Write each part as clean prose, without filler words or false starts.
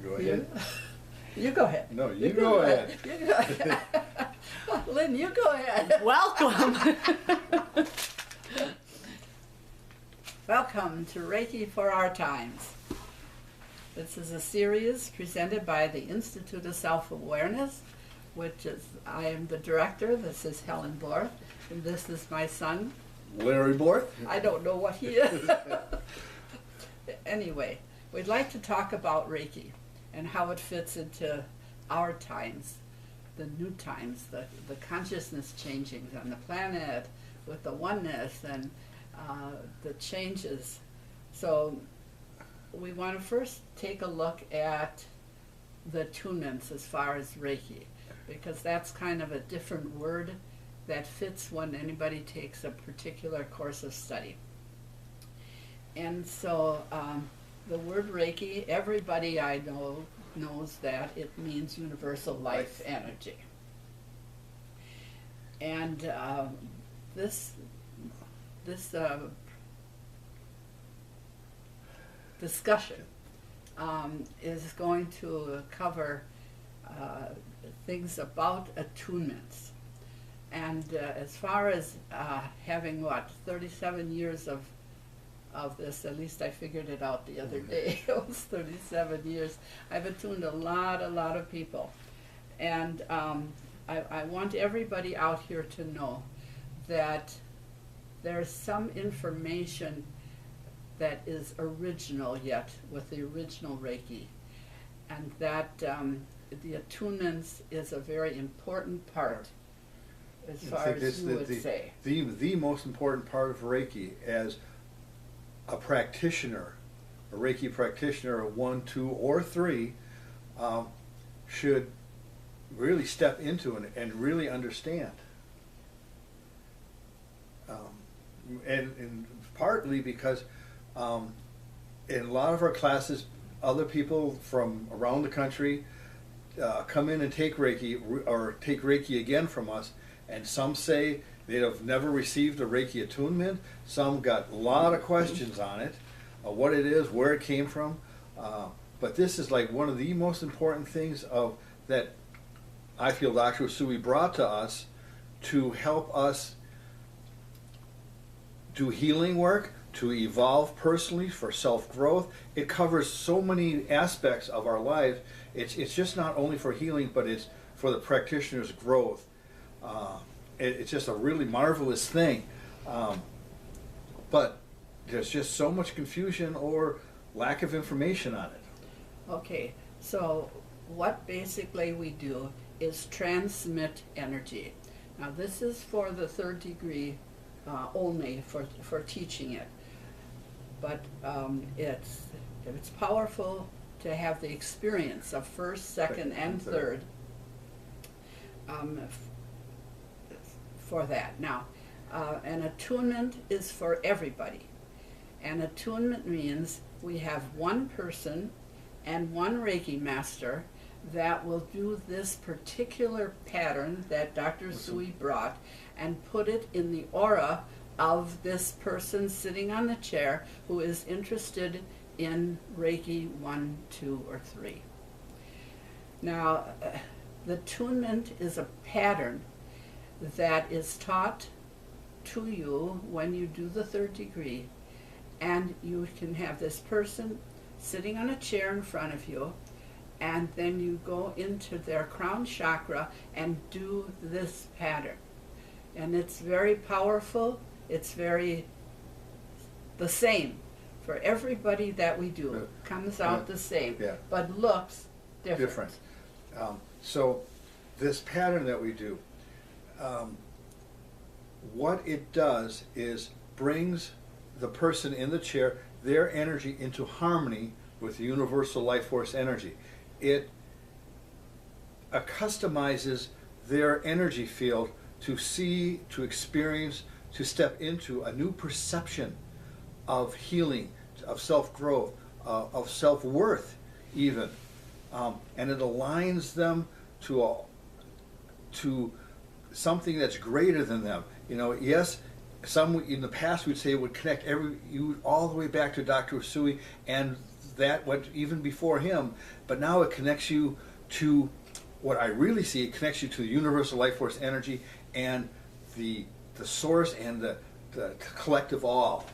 Go ahead. You go ahead. No, you go ahead. You go ahead. Lynn, you go ahead. Welcome. Welcome to Reiki for Our Times. This is a series presented by the Institute of Self-Awareness, which is, I am the director. This is Helen Borth, and this is my son. Larry Borth? I don't know what he is. Anyway, we'd like to talk about Reiki and how it fits into our times, the new times, the consciousness changing on the planet with the oneness and the changes. So we want to first take a look at the attunements as far as Reiki, because that's kind of a different word that fits when anybody takes a particular course of study. And so the word Reiki, everybody I know knows that it means universal life energy. And this discussion is going to cover things about attunements. And as far as having, 37 years of this, at least I figured it out the other day. It was 37 years. I've attuned a lot of people. And I want everybody out here to know that there's some information that is original yet with the original Reiki. And that the attunements is a very important part as far as you would say. The most important part of Reiki as a practitioner, a Reiki practitioner, 1, 2, or 3, should really step into and really understand. And partly because in a lot of our classes, other people from around the country come in and take Reiki, or take Reiki again from us, and some say they have never received a Reiki attunement. Some got a lot of questions on it, what it is, where it came from. But this is like one of the most important things that I feel Dr. Usui brought to us to help us do healing work, to evolve personally for self-growth. It covers so many aspects of our lives. It's just not only for healing, but it's for the practitioner's growth. It's just a really marvelous thing. But there's just so much confusion or lack of information on it. Okay, so what basically we do is transmit energy. Now this is for the 3rd degree only for teaching it. But it's powerful to have the experience of 1st, 2nd, and 3rd for that. Now, an attunement is for everybody. An attunement means we have one person and one Reiki master that will do this particular pattern that Dr. Usui brought and put it in the aura of this person sitting on the chair who is interested in Reiki 1, 2, or 3. Now, the attunement is a pattern that is taught to you when you do the 3rd degree, and you can have this person sitting on a chair in front of you, and then you go into their crown chakra and do this pattern. And it's very powerful. It's very the same for everybody that we do. Comes out the same, but looks different. So this pattern that we do, what it does is brings the person in the chair, their energy, into harmony with the universal life force energy. It customizes their energy field to see, to experience, to step into a new perception of healing, of self-growth, of self-worth even. And it aligns them to something that's greater than them. You know, yes, some in the past we'd say would connect you all the way back to Dr. Usui, and that went even before him. But now it connects you to what I really see. It connects you to the universal life force energy and the source and the collective all.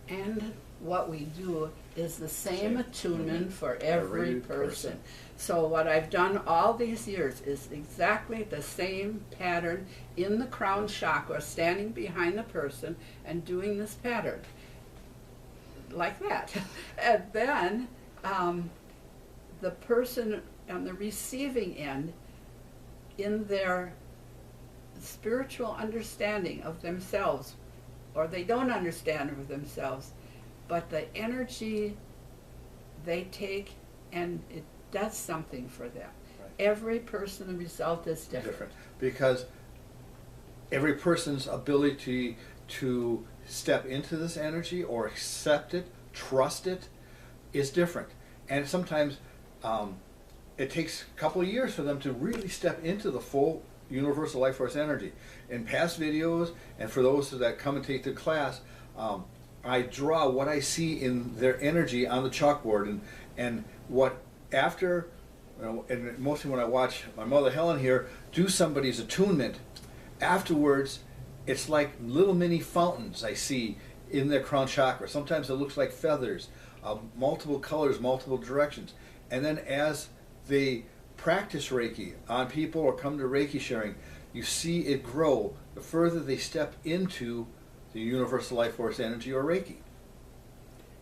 And what we do is the same attunement for every person. So what I've done all these years is exactly the same pattern in the crown chakra, standing behind the person and doing this pattern like that. And then the person on the receiving end, in their spiritual understanding of themselves, or they don't understand of themselves, but the energy they take and it does something for them. Right. Every person, the result is different. Because every person's ability to step into this energy or accept it, trust it, is different. And sometimes it takes a couple of years for them to really step into the full universal life force energy. In past videos, and for those that come and take the class, I draw what I see in their energy on the chalkboard, and what after, and mostly when I watch my mother Helen here do somebody's attunement, afterwards it's like little mini fountains I see in their crown chakra. Sometimes it looks like feathers, multiple colors, multiple directions. And then as they practice Reiki on people or come to Reiki sharing, you see it grow the further they step into the universal life force energy or Reiki.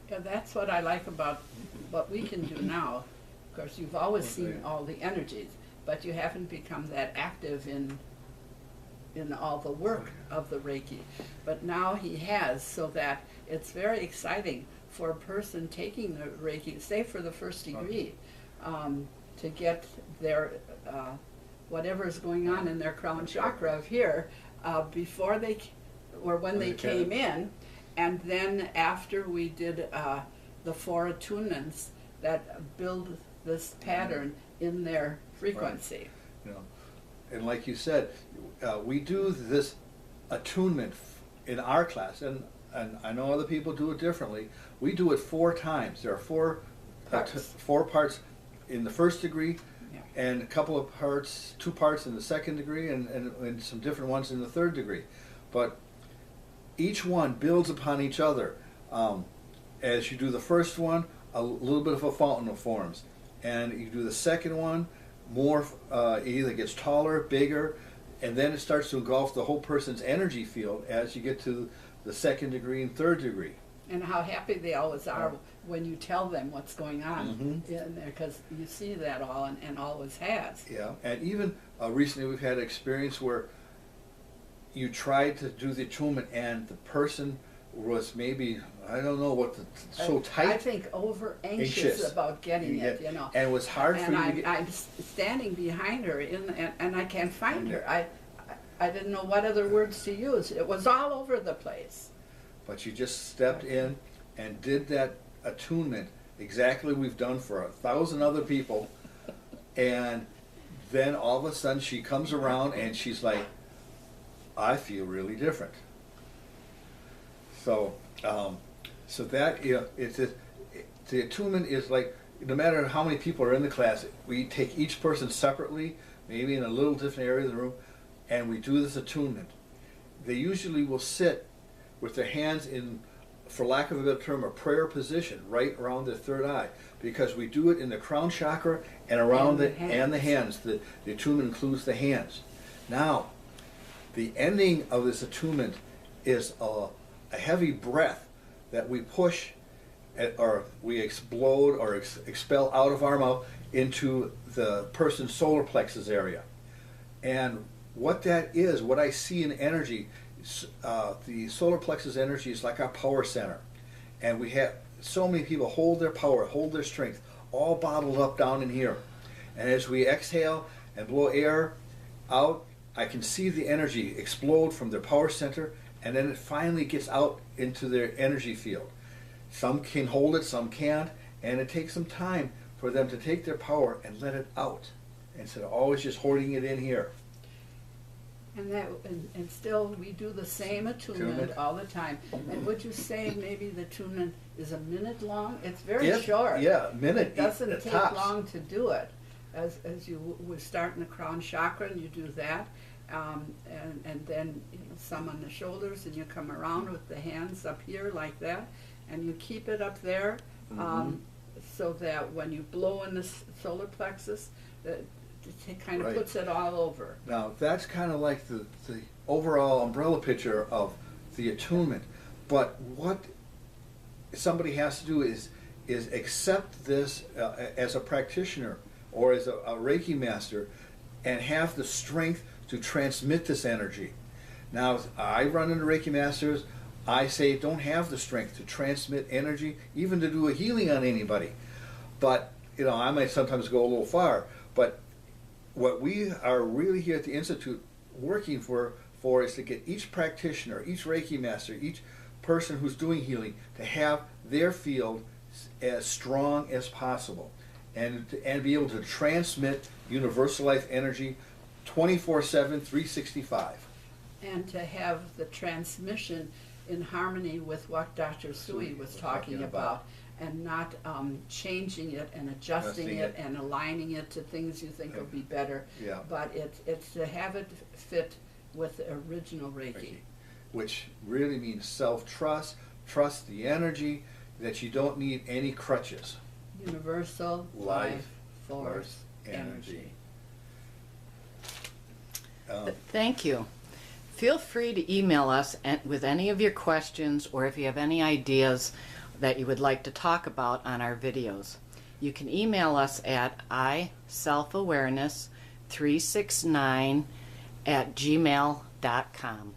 Yeah, that's what I like about what we can do now. Of course, you've always seen all the energies, but you haven't become that active in all the work of the Reiki. But now he has, so that it's very exciting for a person taking the Reiki, say for the first degree, to get their whatever is going on in their crown chakra of here before they or when they came in, and then after we did the 4 attunements that build this pattern in their frequency. Right. And like you said, we do this attunement in our class, and I know other people do it differently. We do it 4 times. There are 4 parts in the first degree, and a couple of parts, 2 parts in the second degree, and some different ones in the third degree. But each one builds upon each other. As you do the first one, a little bit of a fountain forms, and you do the second one, more it either gets taller, bigger, and then it starts to engulf the whole person's energy field as you get to the second degree and third degree. And how happy they always are when you tell them what's going on in there, because you see that all and always has. Yeah, and even recently we've had an experience where you tried to do the attunement and the person was maybe, I don't know what, so tight. I think over anxious about getting it, And it was hard for you to get. I'm standing behind her and I can't find her. I didn't know what other words to use. It was all over the place. But you just stepped in and did that attunement exactly we've done for 1,000 other people, and then all of a sudden she comes around and she's like, I feel really different. So, so that the attunement is like, no matter how many people are in the class, we take each person separately, maybe in a little different area of the room, and we do this attunement. They usually will sit with their hands in, for lack of a better term, a prayer position right around their third eye, because we do it in the crown chakra and around the hands. The attunement includes the hands. Now, the ending of this attunement is a heavy breath that we push or we explode or expel out of our mouth into the person's solar plexus area. And what that is, what I see in energy, the solar plexus energy is like our power center. And we have so many people hold their power, hold their strength, all bottled up down in here. And as we exhale and blow air out, I can see the energy explode from their power center, and then it finally gets out into their energy field. Some can hold it, some can't, and it takes some time for them to take their power and let it out, instead of always just holding it in here. And still, we do the same attunement all the time. And would you say maybe the attunement is a minute long? It's very short. Yeah, a minute. It doesn't take tops. long to do it. As you would start in the crown chakra, and you do that, and then some on the shoulders, and you come around with the hands up here like that, and you keep it up there, so that when you blow in the solar plexus, it kind of puts it all over. Now that's kind of like the overall umbrella picture of the attunement, but what somebody has to do is accept this as a practitioner or as a Reiki master, and have the strength to transmit this energy. Now I run into Reiki masters, I say don't have the strength to transmit energy, even to do a healing on anybody. But I might sometimes go a little far, but what we are really here at the Institute working for is to get each practitioner, each Reiki master, each person who's doing healing to have their field as strong as possible, and be able to transmit universal life energy 24/7, 365. And to have the transmission in harmony with what Dr. Sui was talking about, and not changing it and adjusting it and aligning it to things you think will be better. Yeah. But it's to have it fit with the original Reiki. Which really means self-trust, trust the energy, that you don't need any crutches. Universal life force energy. Thank you. Feel free to email us with any of your questions, or if you have any ideas that you would like to talk about on our videos. You can email us at iselfawareness369@gmail.com.